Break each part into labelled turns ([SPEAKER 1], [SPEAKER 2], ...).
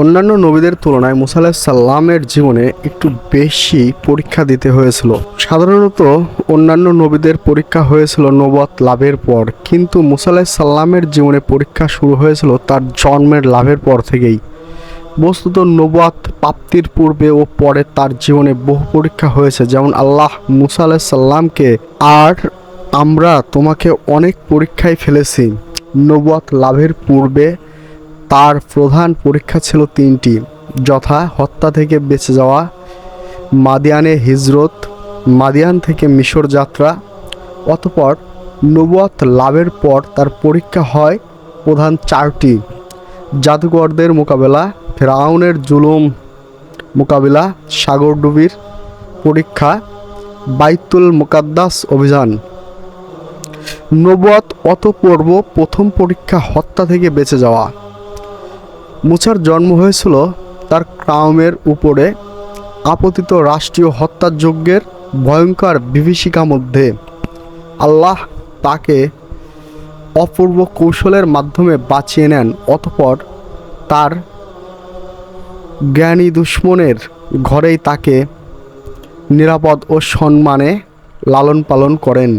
[SPEAKER 1] অন্যান্য নবীদের তুলনায় মুসা আলাইহিস সালামের জীবনে একটু বেশি পরীক্ষা দিতে হয়েছিল। সাধারণত অন্যান্য নবীদের পরীক্ষা হয়েছিল নবুয়ত লাভের পর, কিন্তু মুসা আলাইহিস সালামের জীবনে পরীক্ষা শুরু হয়েছিল তার জন্মের লাভের পর থেকেই। বস্তুত নবুয়ত প্রাপ্তির পূর্বে ও পরে তার জীবনে বহু পরীক্ষা হয়েছে। যেমন আল্লাহ মুসা আলাইহিস সালামকে, আর আমরা তোমাকে অনেক পরীক্ষায় ফেলেছি। নবুয়ত লাভের পূর্বে তার প্রধান পরীক্ষা ছিল তিনটি, যথা হত্যা থেকে বেঁচে যাওয়া, মাদিয়ানে হিজরত, মাদিয়ান থেকে মিশর যাত্রা। অতঃপর নবুয়ত লাভের পর তার পরীক্ষা হয় প্রধান চারটি: জাদুকরদের মোকাবেলা, ফেরাউনের জুলুম মোকাবিলা, সাগরডুবির পরীক্ষা, বাইতুল মুকাদ্দাস অভিযান। নবুয়ত অতঃপূর্ব প্রথম পরীক্ষা হত্যা থেকে বেঁচে যাওয়া। মুসার জন্ম হয়েছিল তার কওমের উপরে আপতিত রাষ্ট্রীয় হত্যাযজ্ঞের ভয়ঙ্কর বিভীষিকা মধ্যে। আল্লাহ তাকে অপূর্ব কৌশলের মাধ্যমে বাঁচিয়ে নেন। অতঃপর তার জ্ঞানী দুশ্মনের ঘরেই তাকে নিরাপদ ও সম্মানে লালন পালন করেন।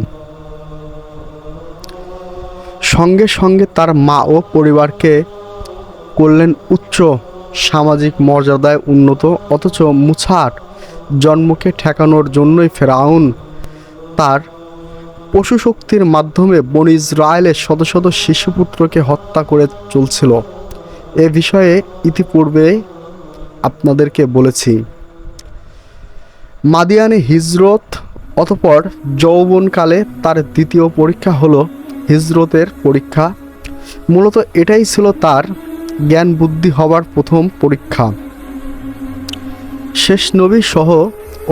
[SPEAKER 1] সঙ্গে সঙ্গে তার মা ও পরিবারকে করলেন উচ্চ সামাজিক মর্যাদায় উন্নত। অথচ মুসার জন্মকে ঠেকানোর জন্যই ফেরাউন তার পশুশক্তির মাধ্যমে বনী ইসরায়েলের শত শত শিশুপুত্রকে হত্যা করে চলছিল। এ বিষয়ে ইতিপূর্বে আপনাদেরকে বলেছি। মাদিয়ানে হিজরত। অতঃপর যৌবনকালে তার দ্বিতীয় পরীক্ষা হলো হিজরতের পরীক্ষা। মূলত এটাই ছিল তার জ্ঞান বুদ্ধি হবার প্রথম পরীক্ষা। শেষ নবী সহ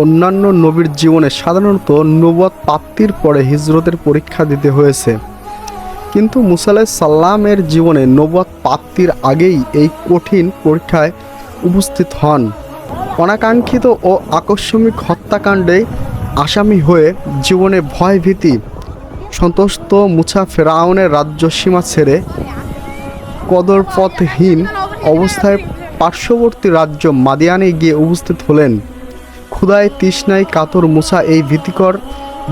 [SPEAKER 1] অন্যান্য নবীর জীবনে সাধারণত নবুয়ত প্রাপ্তির পরে হিজরতের পরীক্ষা দিতে হয়েছে, কিন্তু মুসা আলাইহিস সালামের জীবনে নবুয়ত প্রাপ্তির আগেই এই কঠিন পরীক্ষায় উপস্থিত হন। অনাকাঙ্ক্ষিত ও আকস্মিক হত্যাকাণ্ডে আসামি হয়ে জীবনে ভয় ভীতি সন্ত্রস্ত মুসা ফেরাউনের রাজ্যসীমা ছেড়ে কদরপথহীন অবস্থায় পার্শ্ববর্তী রাজ্য মাদিয়ানে গিয়ে উপস্থিত হলেন। ক্ষুধায় তৃষ্ণায় কাতর মুসা এই ভীতিকর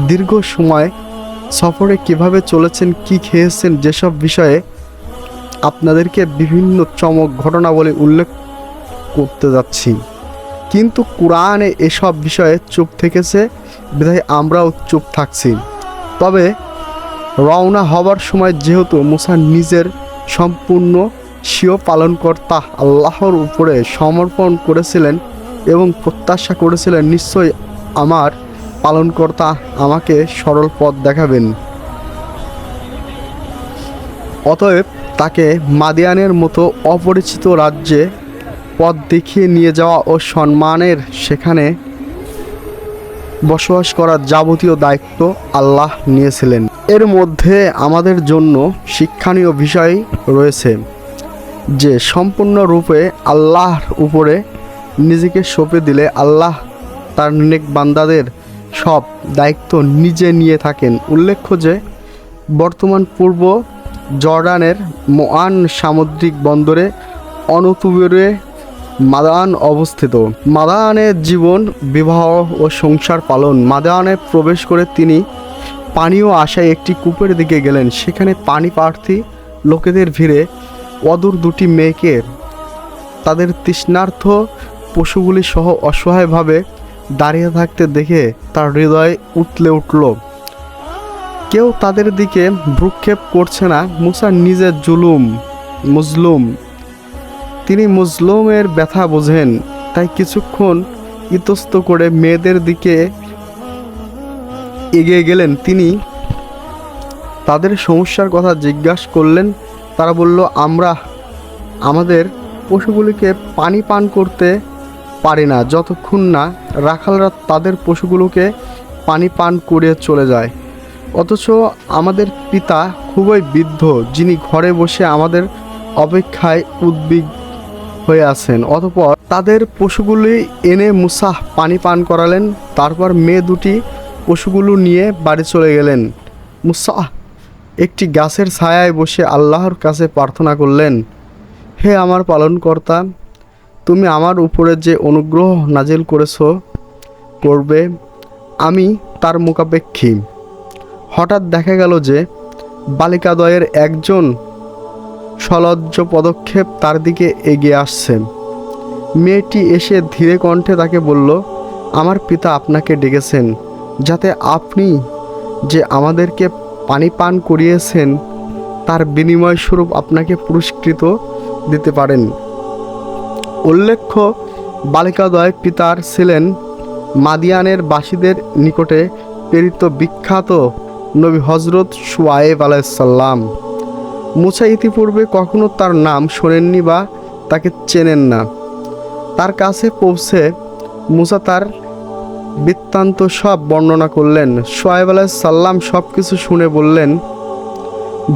[SPEAKER 1] দীর্ঘ সময় সফরে কিভাবে চলেছেন, কি খেয়েছেন, যেসব বিষয়ে আপনাদেরকে বিভিন্ন চমক ঘটনাবলী উল্লেখ করতে যাচ্ছি, কিন্তু কুরআনে এসব বিষয়ে চুপ থেকেছে, বিধায় আমরাও চুপ থাকছি। তবে রওনা হবার সময় যেহেতু মুসা নিজের সম্পূর্ণ স্বীয় পালনকর্তা আল্লাহর উপরে সমর্পণ করেছিলেন এবং প্রত্যাশা করেছিলেন নিশ্চয়ই আমার পালনকর্তা আমাকে সরল পথ দেখাবেন, অতএব তাকে মাদিয়ানের মতো অপরিচিত রাজ্যে পথ দেখিয়ে নিয়ে যাওয়া ও সম্মানের সেখানে বসবাস করার যাবতীয় দায়িত্ব আল্লাহ নিয়েছিলেন। এর মধ্যে আমাদের জন্য শিক্ষণীয় বিষয় রয়েছে যে সম্পূর্ণরূপে আল্লাহর উপরে নিজেকে সঁপে দিলে আল্লাহ তার নেক বান্দাদের সব দায়িত্ব নিজে নিয়ে থাকেন। উল্লেখ্য যে বর্তমান পূর্ব জর্ডানের মোয়ান সামুদ্রিক বন্দরে অনতুবরে মাদায়ান অবস্থিত। মাদায়ানের জীবন, বিবাহ ও সংসার পালন। মাদায়ানে প্রবেশ করে তিনি পানীয় আশায় একটি কূপের দিকে গেলেন। সেখানে পানি প্রার্থী লোকেদের ভিড়ে অদূর দুটি মেয়েকে তাদের তৃষ্ণার্থ পশুগুলি সহ অসহায়ভাবে দাঁড়িয়ে থাকতে দেখে তার হৃদয় উতলে উঠল। কেউ তাদের দিকে ভ্রুক্ষেপ করছে না। মুসা নিজে মজলুম, তিনি মজলুমের ব্যথা বোঝেন, তাই কিছুক্ষণ ইতস্ত করে মেয়েদের দিকে এগিয়ে গেলেন। তিনি তাদের সমস্যার কথা জিজ্ঞাসা করলেন। তারা বলল, আমরা আমাদের পশুগুলিকে পানি পান করতে পারি না যতক্ষণ না রাখালরা তাদের পশুগুলোকে পানি পান করে চলে যায়। অথচ আমাদের পিতা খুবই বৃদ্ধ, যিনি ঘরে বসে আমাদের অপেক্ষায় উদ্বিগ্ন হয়ে আছেন। অতঃপর তাদের পশুগুলি এনে মুসা পানি পান করালেন। তারপর মেয়ে দুটি পশুগুলো নিয়ে বাড়ি চলে গেলেন। মুসা একটি গাছের ছায়ায় বসে আল্লাহর কাছে প্রার্থনা করলেন, হে আমার পালনকর্তা, তুমি আমার উপরে যে অনুগ্রহ নাজিল করবে আমি তার মুখাপেক্ষী। হঠাৎ দেখা গেল যে বালিকাদ্বয়ের একজন সলজ্জ পদক্ষেপ তার দিকে এগিয়ে আসছে। মেয়েটি এসে ধীরে কণ্ঠে তাকে বলল, আমার পিতা আপনাকে ডেকেছেন যাতে আপনি যে আমাদেরকে পানি পান করিয়েছেন তার বিনিময় স্বরূপ আপনাকে পুরস্কৃত দিতে পারেন। উল্লেখ্য, বালিকাদ্বয় পিতার ছিলেন মাদিয়ানের বাসীদের নিকটে প্রেরিত বিখ্যাত নবী হজরত শুআয়ব আলাইহিসসালাম। মুসা ইতিপূর্বে কখনো তার নাম শোনেননি বা তাকে চেনেন না। তার কাছে পৌঁছে মুসা তার বৃত্তান্ত সব বর্ণনা করলেন। শুআয়ব আলাইহিসসালাম সব কিছু শুনে বললেন,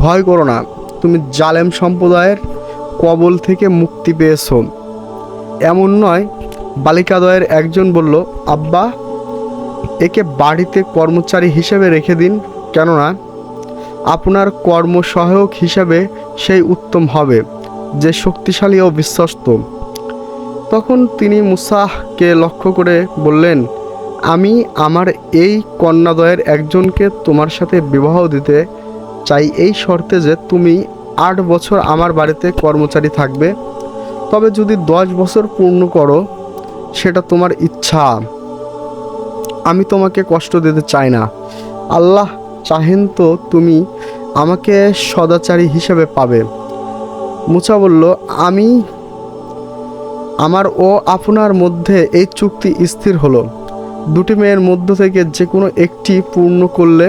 [SPEAKER 1] ভয় করো না, তুমি জালেম সম্প্রদায়ের কবল থেকে মুক্তি পেয়েছ। এমন নয়। বালিকাদ্বয়ের একজন বলল, আব্বা, একে বাড়িতে কর্মচারী হিসেবে রেখে দিন, কেননা আপনার কর্মসহায়ক হিসাবে সেই উত্তম হবে যে শক্তিশালী ও বিশ্বস্ত। তখন তিনি মুসাকে লক্ষ্য করে বললেন, আমি আমার এই কন্যাদ্বয়ের একজনকে তোমার সাথে বিবাহ দিতে চাই, এই শর্তে যে তুমি 8 বছর আমার বাড়িতে কর্মচারী থাকবে। তবে যদি 10 বছর পূর্ণ করো সেটা তোমার ইচ্ছা, আমি তোমাকে কষ্ট দিতে চাই না। আল্লাহ চাহেন তো তুমি আমাকে সদাচারী হিসেবে পাবে। মুসা বলল, আমার ও আপনার মধ্যে এই চুক্তি স্থির হলো। দুটি মেয়ের মধ্য থেকে যে কোনো একটি পূর্ণ করলে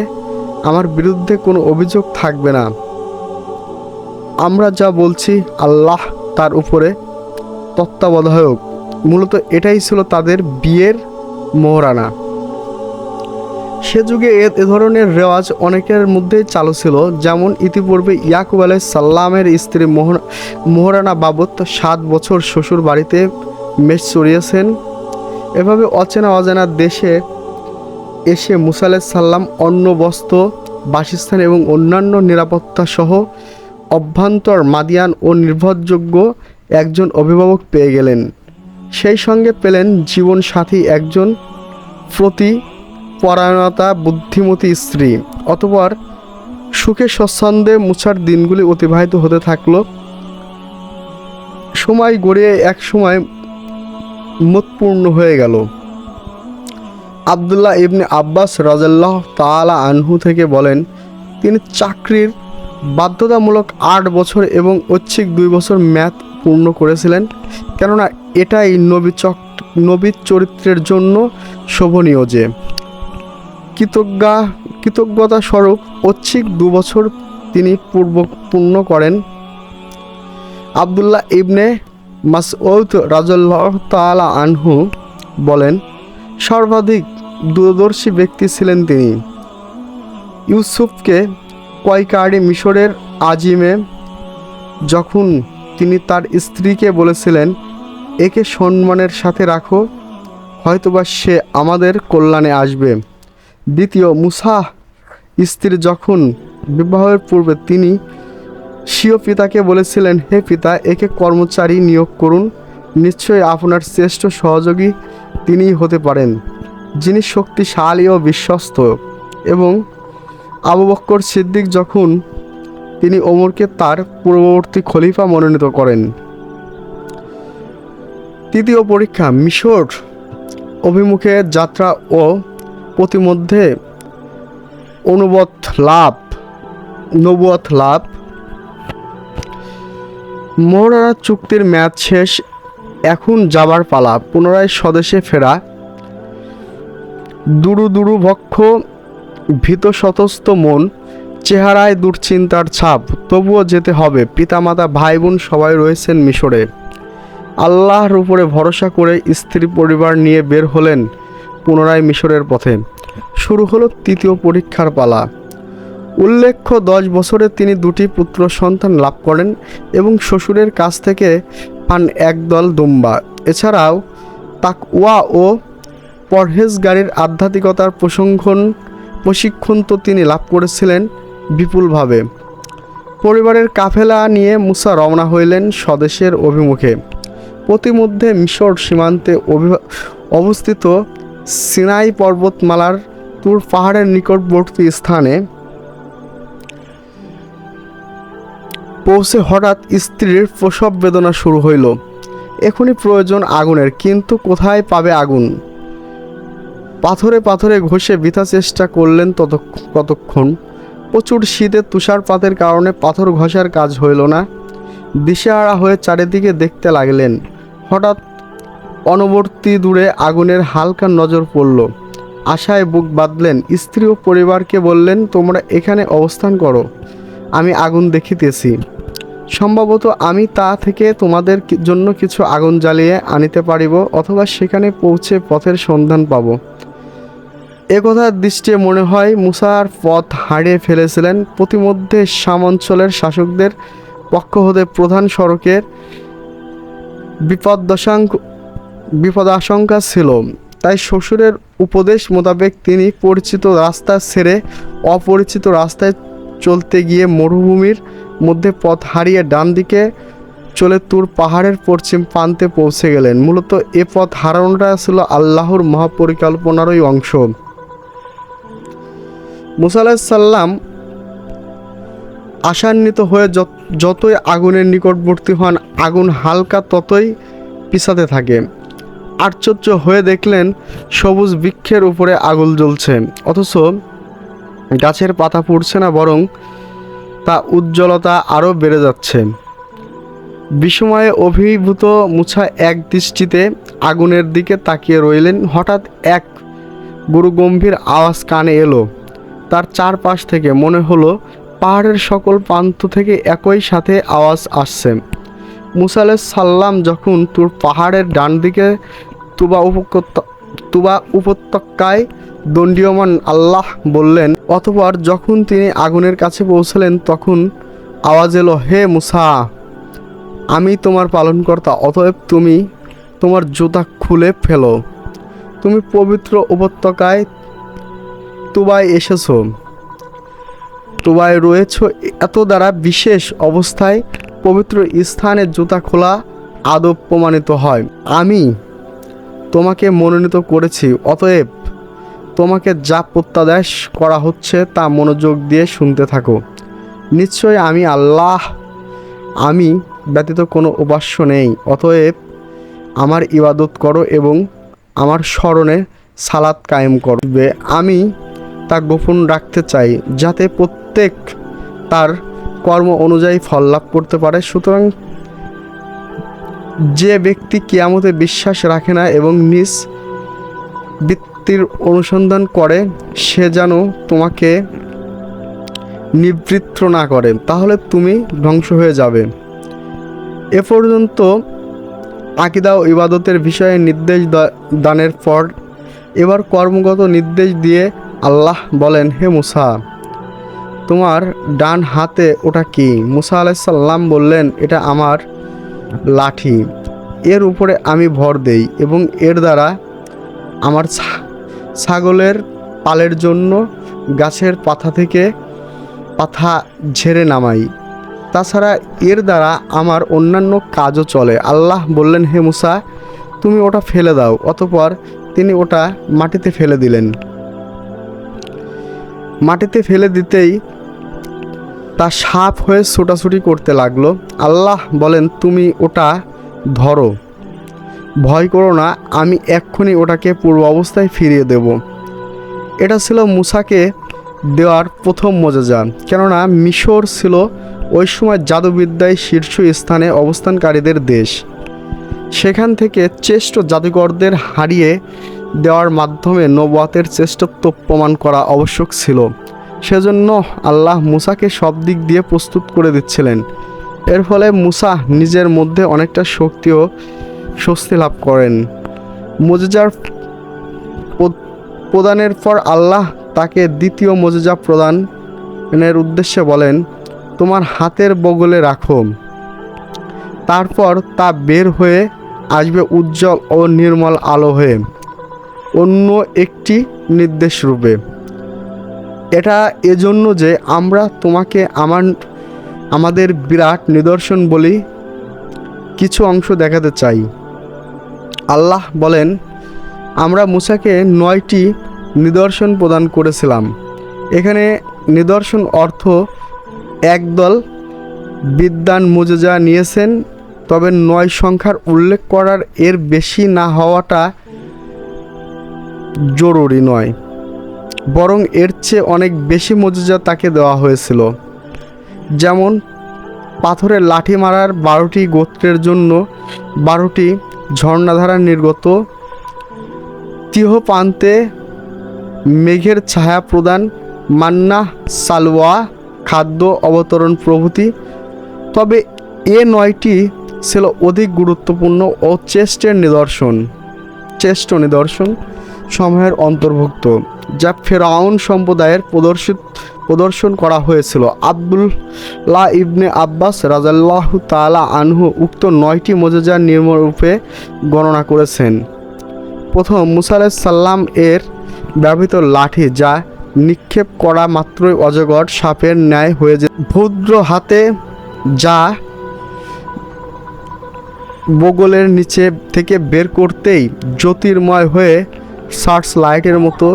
[SPEAKER 1] আমার বিরুদ্ধে কোনো অভিযোগ থাকবে না। আমরা যা বলছি আল্লাহ তার উপরে তত্ত্বাবধায়ক। মূলত এটাই ছিল তাদের বিয়ের মোহরানা। সে যুগে এ ধরনের রেওয়াজ অনেকের মধ্যেই চালু ছিল। যেমন ইতিপূর্বে ইয়াকুব আলাইহিসসালামের স্ত্রী মোহরানা বাবদ 7 বছর শ্বশুর বাড়িতে মেষ চড়িয়েছেন। এভাবে অচেনা অজানা দেশে এসে মুসা আলাইহিসসালাম অন্ন, বস্ত্র, বাসস্থান এবং অন্যান্য নিরাপত্তা সহ অভ্যন্তর মাদিয়ান ও নির্ভরযোগ্য একজন অভিভাবক পেয়ে গেলেন। সেই সঙ্গে পেলেন জীবনসাথী একজন প্রতি পরায়ণতা বুদ্ধিমতী স্ত্রী। অতঃপর সুখে স্বচ্ছন্দে মুসার দিনগুলি অতিবাহিত হতে থাকল। সময় গড়িয়ে এক সময় মতপূর্ণ হয়ে গেল। আবদুল্লাহ ইবনে আব্বাস রাদিয়াল্লাহু তাআলা আনহু থেকে বলেন, তিনি চাকরির বাধ্যতামূলক 8 বছর এবং ঐচ্ছিক 2 বছর মেয়াদ পূর্ণ করেছিলেন, কেননা এটাই নবী চরিত্রের জন্য শোভনীয় যে কৃতজ্ঞতা স্বরূপ ঐচ্ছিক 2 বছর তিনি পূর্ণ করেন। আবদুল্লাহ ইবনে মাসউদ রাদিয়াল্লাহু তাআলা আনহু বলেন, সর্বাধিক দূরদর্শী ব্যক্তি ছিলেন তিনি। ইউসুফকে কয়কারি মিশরের আজিমে যখন তিনি তার স্ত্রীকে বলেছিলেন, একে সম্মানের সাথে রাখো, হয়তোবা সে আমাদের কল্যাণে আসবে। দ্বিতীয়, মুসা স্ত্রী যখন বিবাহের পূর্বে তিনি স্বীয় পিতাকে বলেছিলেন, হে পিতা, একে কর্মচারী নিয়োগ করুন, নিশ্চয়ই আপনার শ্রেষ্ঠ সহযোগী তিনিই হতে পারেন, যিনি শক্তিশালী ও বিশ্বস্ত। এবং আবু বকর সিদ্দিক যখন তিনি ওমরকে তার পূর্ববর্তী খলিফা মনোনীত করেন। তৃতীয় পরীক্ষা, মিশর অভিমুখে যাত্রা ও প্রতিমধ্যে নবুয়ত লাভ। মোহরানা চুক্তির মেয়াদ শেষ, এখন যাবার পালা। পুনরায় স্বদেশে ফেরা। দুরু ভক্ষ, ভীত সতস্ত মন, চেহারায় দুশ্চিন্তার ছাপ, তবুও যেতে হবে। পিতামাতা, ভাই বোন সবাই রয়েছেন মিশরে। আল্লাহর উপরে ভরসা করে স্ত্রী পরিবার নিয়ে বের হলেন পুনরায় মিশরের পথে। শুরু হলো তৃতীয় পরীক্ষার পালা। উল্লেখ্য, 10 বছরে তিনি 2টি পুত্র সন্তান লাভ করেন এবং শ্বশুরের কাছ থেকে পান একদল দুম্বা। এছাড়াও তাকওয়া ও পরহেজগারির আধ্যাত্মিকতার প্রশিক্ষণ তো তিনি লাভ করেছিলেন বিপুলভাবে। পরিবারের কাফেলা নিয়ে মুসা রওনা হইলেন স্বদেশের অভিমুখে। প্রতিমধ্যে মিশর সীমান্তে অবস্থিত সিনাই পর্বতমালার তুর পাহাড়ের নিকটবর্তী স্থানে পৌঁছে হঠাৎ স্ত্রীর প্রসব বেদনা শুরু হইল। এখনই প্রয়োজন আগুনের, কিন্তু কোথায় পাবে আগুন? পাথরে পাথরে ঘষে বৃথা চেষ্টা করলেন কতক্ষণ। প্রচুর শীতে তুষারপাতের কারণে পাথর ঘষার কাজ হইল না। দিশেহারা হয়ে চারিদিকে দেখতে লাগলেন। হঠাৎ অনবর্তী দূরে আগুনের হালকা নজর পড়ল। আশায় বুক বাঁধলেন। স্ত্রী ও পরিবারকে বললেন, তোমরা এখানে অবস্থান করো, আমি আগুন দেখিতেছি। সম্ভবত আমি তা থেকে তোমাদের জন্য কিছু আগুন জ্বালিয়ে আনিতে পারিব, অথবা সেখানে পৌঁছে পথের সন্ধান পাব। একথার দৃষ্টে মনে হয় মুসার পথ হারিয়ে ফেলেছিলেন। প্রতিমধ্যে সামঞ্চলের শাসকদের পক্ষ হতে প্রধান সড়কের বিপদাশঙ্কা ছিল। তাই শ্বশুরের উপদেশ মোতাবেক তিনি পরিচিত রাস্তা ছেড়ে অপরিচিত রাস্তায় চলতে গিয়ে মরুভূমির মধ্যে পথ হারিয়ে ডান দিকে চলে তুর পাহাড়ের পশ্চিম প্রান্তে পৌঁছে গেলেন। মূলত এ পথ হারানোটা ছিল আল্লাহর মহাপরিকল্পনারই অংশ। মুসা আলাইহিস সালাম আশান্বিত হয়ে যতই আগুনের নিকটবর্তী হন, আগুন হালকা ততই পিছাতে থাকে। আশ্চর্য হয়ে দেখলেন সবুজ বৃক্ষের উপরে আগুন জ্বলছে, অথচ গাছের পাতা পুড়ছে না, বরং তা উজ্জ্বলতা আরও বেড়ে যাচ্ছে। বিস্ময়ে অভিভূত মুসা এক দৃষ্টিতে আগুনের দিকে তাকিয়ে রইলেন। হঠাৎ এক গুরুগম্ভীর আওয়াজ কানে এলো। তার চারপাশ থেকে মনে হলো পাহাড়ের সকল প্রান্ত থেকে একই সাথে আওয়াজ আসছে। মুসা আলাইহিস সালাম যখন তুর পাহাড়ের ডান দিকে তুবা উপত্যকায় দণ্ডীয়মান আল্লাহ বললেন। অতঃপর যখন তিনি আগুনের কাছে পৌঁছলেন, তখন আওয়াজ এলো, হে মুসা, আমি তোমার পালনকর্তা, অতএব তুমি তোমার জুতা খুলে ফেলো। তুমি পবিত্র উপত্যকায় তুবায় এসেছো, তুবায় রয়েছ। এত দ্বারা বিশেষ অবস্থায় পবিত্র স্থানে জুতা খোলা আদব প্রমাণিত হয়। আমি তোমাকে মনোনীত করেছি, অতএব তোমাকে যা প্রত্যাদেশ করা হচ্ছে তা মনোযোগ দিয়ে শুনতে থাকো। নিশ্চয় আমি আল্লাহ, আমি ব্যতীত কোনো উপাস্য নেই। অতএব আমার ইবাদত করো এবং আমার স্মরণে সালাত কায়েম করবে। আমি তা গোপন রাখতে চাই, যাতে প্রত্যেক তার কর্ম অনুযায়ী ফল লাভ করতে পারে। সুতরাং যে ব্যক্তি কিয়ামতে বিশ্বাস রাখে না এবং নিজ বৃত্তির অনুসন্ধান করে, সে যেন তোমাকে নিবৃত্ত না করে, তাহলে তুমি ধ্বংস হয়ে যাবে। এ পর্যন্ত আকীদা ও ইবাদতের বিষয়ে নির্দেশ দানের পর এবার কর্মগত নির্দেশ দিয়ে আল্লাহ বলেন, হে মুসা, তোমার ডান হাতে ওটা কি? মুসা আলাইহিস সালাম বললেন, এটা আমার লাঠি। এর উপরে আমি ভর দেই এবং এর দ্বারা আমার ছাগলের পালের জন্য গাছের পাতা থেকে পাতা ঝেড়ে নামাই। তাছাড়া এর দ্বারা আমার অন্যান্য কাজও চলে। আল্লাহ বললেন, হে মুসা, তুমি ওটা ফেলে দাও। অতঃপর তিনি ওটা মাটিতে ফেলে দিলেন। মাটিতে ফেলে দিতেই তা সাপ হয়ে ছোটাছুটি করতে লাগলো। আল্লাহ বলেন, তুমি ওটা ধরো, ভয় করো না, আমি এক্ষুনি ওটাকে পূর্ব অবস্থায় ফিরিয়ে দেব। এটা ছিল মুসাকে দেওয়ার প্রথম মুজিজা, কেননা মিশর ছিল ওই সময় জাদুবিদ্যায় শীর্ষ স্থানে অবস্থানকারীদের দেশ। সেখান থেকে শ্রেষ্ঠ জাদুকরদের হারিয়ে দেওয়ার মাধ্যমে নবুয়াতের শ্রেষ্ঠত্ব প্রমাণ করা আবশ্যক ছিল। সেজন্য আল্লাহ মুসাকে সব দিক দিয়ে প্রস্তুত করে দিচ্ছিলেন। এর ফলে মুসা নিজের মধ্যে অনেকটা শক্তি ও স্বস্তি লাভ করেন। মুজিজার প্রদানের পর আল্লাহ তাকে দ্বিতীয় মুজিজা প্রদানের উদ্দেশ্যে বলেন, তোমার হাতের বগলে রাখো। তারপর তা বের হয়ে আসবে উজ্জ্বল ও নির্মল আলো হয়ে, অন্য একটি নির্দেশ রূপে। এটা এজন্য যে আমরা তোমাকে আমাদের বিরাট নিদর্শন বলি, কিছু অংশ দেখাতে চাই। আল্লাহ বলেন, আমরা মুসাকে 9টি নিদর্শন প্রদান করেছিলাম। এখানে নিদর্শন অর্থ একদল বিদ্বান মুজেজা নিয়েছেন, তবে 9 সংখ্যার উল্লেখ করার এর বেশি না হওয়াটা জরুরি নয়, বরং এর চেয়ে অনেক বেশি মুজেজা তাকে দেওয়া হয়েছিল। যেমন পাথরের লাঠি মারার 12টি গোত্রের জন্য 12টি ঝর্ণাধারা নির্গত, তিহ প্রান্তে মেঘের ছায়া প্রদান, মান্না সালওয়া খাদ্য অবতরণ প্রভৃতি। তবে এ 9টি ছিল অধিক গুরুত্বপূর্ণ ও শ্রেষ্ঠ নিদর্শন সমূহের অন্তর্ভুক্ত, যা ফেরাউন সম্প্রদায়ের প্রদর্শন করা হয়েছিল। আব্দুল্লাহ ইবনে আব্বাস রাদিয়াল্লাহু তাআলা আনহু উক্ত 9টি মুজিজা নিম্নরূপে গণনা করেছেন। প্রথম, মুসা আলাইহিস সালাম এর ব্যবহৃত লাঠি, যা নিক্ষেপ করা মাত্রই অজগর সাপের ন্যায় হয়ে যেত। ভদ্র হাতে যা বগলের নিচে থেকে বের করতেই জ্যোতির্ময় হয়ে সার্চ লাইটের মতো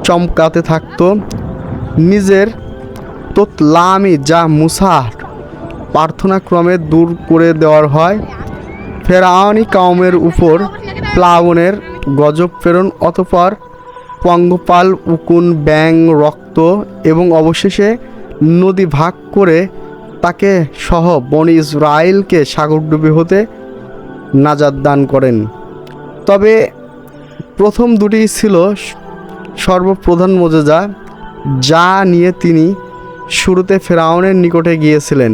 [SPEAKER 1] চমকাতে থাকতো। নিজের তোতলামি, যা মুসার প্রার্থনাক্রমে দূর করে দেওয়ার হয়। ফেরাউনি কওমের উপর প্লাবনের গজব প্রেরণ, অতঃপর পঙ্গপাল, উকুন, ব্যাং, রক্ত এবং অবশেষে নদী ভাগ করে তাকে সহ বনি ইসরাইলকে সাগরডুবি হতে নাজাত দান করেন। তবে প্রথম দুটি ছিল সর্বপ্রধান মুজিজা, যা নিয়ে তিনি শুরুতে ফেরাউনের নিকটে গিয়েছিলেন।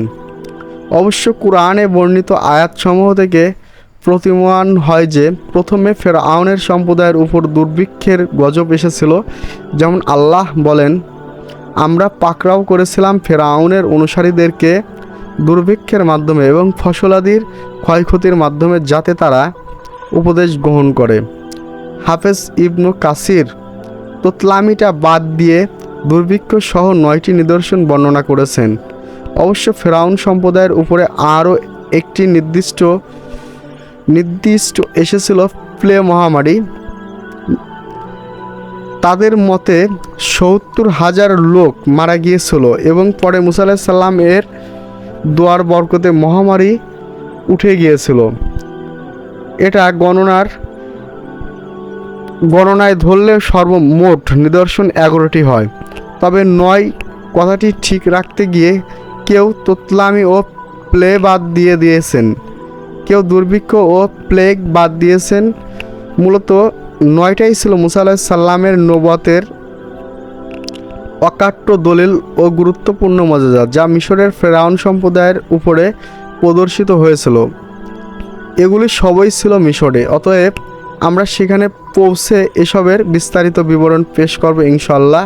[SPEAKER 1] অবশ্য কুরআনে বর্ণিত আয়াতসমূহ থেকে প্রতীয়মান হয় যে প্রথমে ফেরাউনের সম্প্রদায়ের উপর দুর্ভিক্ষের গজব এসেছিল। যেমন আল্লাহ বলেন, আমরা পাকড়াও করেছিলাম ফেরাউনের অনুসারীদেরকে দুর্ভিক্ষের মাধ্যমে এবং ফসলাদির ক্ষয়ক্ষতির মাধ্যমে, যাতে তারা উপদেশ গ্রহণ করে। হাফেজ ইবনু কাসির তোতলামিটা বাদ দিয়ে দুর্ভিক্ষ সহ 9টি নিদর্শন বর্ণনা করেছেন। অবশ্য ফেরাউন সম্প্রদায়ের উপরে আরও একটি নির্দিষ্ট এসেছিল প্লে মহামারী। তাদের মতে 70,000 লোক মারা গিয়েছিল এবং পরে মুসা আলাইহিস সালাম এর দোয়ার বরকতে মহামারী উঠে গিয়েছিল। এটা গণনায় ধরলে সর্বমোট নিদর্শন 11টি হয়। তবে 9 কথাটি ঠিক রাখতে গিয়ে কেউ তোতলামি ও প্লে বাদ দিয়েছেন, কেউ দুর্ভিক্ষ ও প্লেগ বাদ দিয়েছেন। মূলত 9টাই ছিল মুসা আলাইহিস সালামের নবুয়তের অকাট্য দলিল ও গুরুত্বপূর্ণ মুজিজা, যা মিশরের ফেরাউন সম্প্রদায়ের উপরে প্রদর্শিত হয়েছিল। এগুলি সবই ছিল মিশরে, অতএব আমরা সেখানে পৌঁছে এসবের বিস্তারিত বিবরণ পেশ করব ইনশাআল্লাহ।